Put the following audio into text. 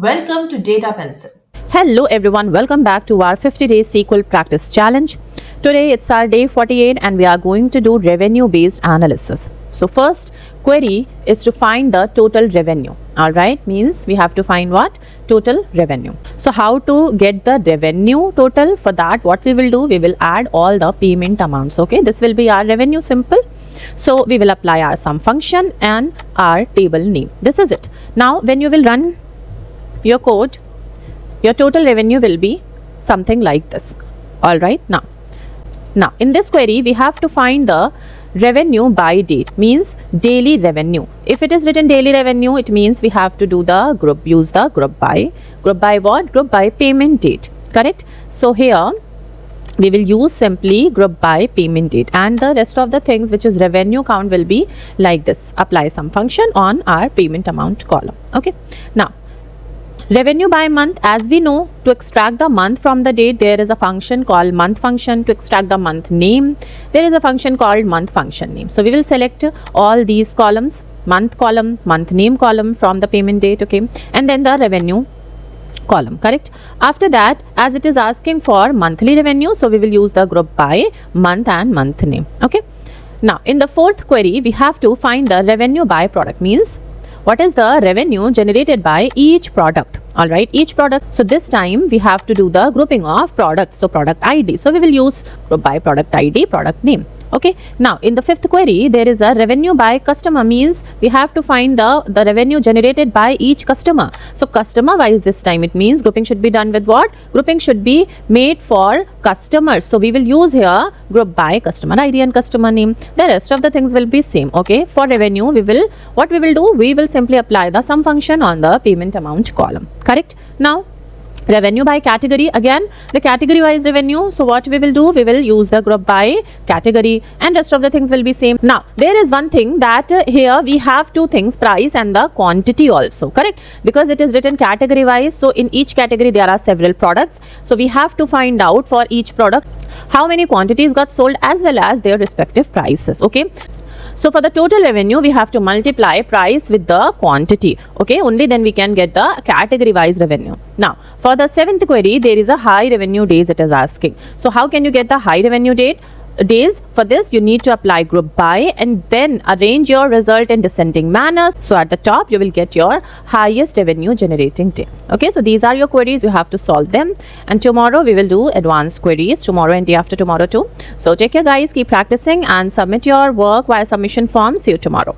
Welcome to DataPencil. Hello everyone, welcome back to our 50-day SQL practice challenge. Today it's our day 48 and we are going to do revenue based analysis. So first query is to find the total revenue. Alright, means we have to find what? Total revenue. So how to get the revenue total? For that what we will do? We will add all the payment amounts. Okay, this will be our revenue, simple. So we will apply our sum function and our table name. This is it. Now when you will run your code, your total revenue will be something like this. All right, now in this query we have to find the revenue by date, means daily revenue. If it is written daily revenue, it means we have to do the group, use the group by what? Group by payment date, correct? So here we will use simply group by payment date, and the rest of the things which is revenue count will be like this. Apply some function on our payment amount column. Okay, now revenue by month, as we know, to extract the month from the date, there is a function called month function. To extract the month name, there is a function called month function name. So we will select all these columns, month column, month name column from the payment date, okay, and then the revenue column, correct? After that, as it is asking for monthly revenue, so we will use the group by month and month name. Okay, now in the fourth query we have to find the revenue by product, means what is the revenue generated by each product. All right, each product. So this time we have to do the grouping of products, so product ID. So we will use group by product ID, product name. Okay, now in the fifth query there is a revenue by customer, means we have to find the revenue generated by each customer. So customer wise this time, it means grouping should be done with what? Grouping should be made for customers. So we will use here group by customer ID and customer name. The rest of the things will be same. Okay, for revenue we will, what we will do? We will simply apply the sum function on the payment amount column, correct? Now revenue by category, again the category wise revenue. So what we will do? We will use the group by category, and rest of the things will be same. Now there is one thing that here we have two things, price and the quantity also, correct? Because it is written category wise, so in each category there are several products. So we have to find out for each product how many quantities got sold as well as their respective prices. Okay, so for the total revenue, we have to multiply price with the quantity. Okay, only then we can get the category wise revenue. Now, for the seventh query, there is a high revenue days it is asking. So how can you get the high revenue days? For this, you need to apply group by and then arrange your result in descending manner. So at the top, you will get your highest revenue generating day. Okay, so these are your queries. You have to solve them. And tomorrow we will do advanced queries, tomorrow and day after tomorrow too. So take care guys, keep practicing and submit your work via submission form. See you tomorrow.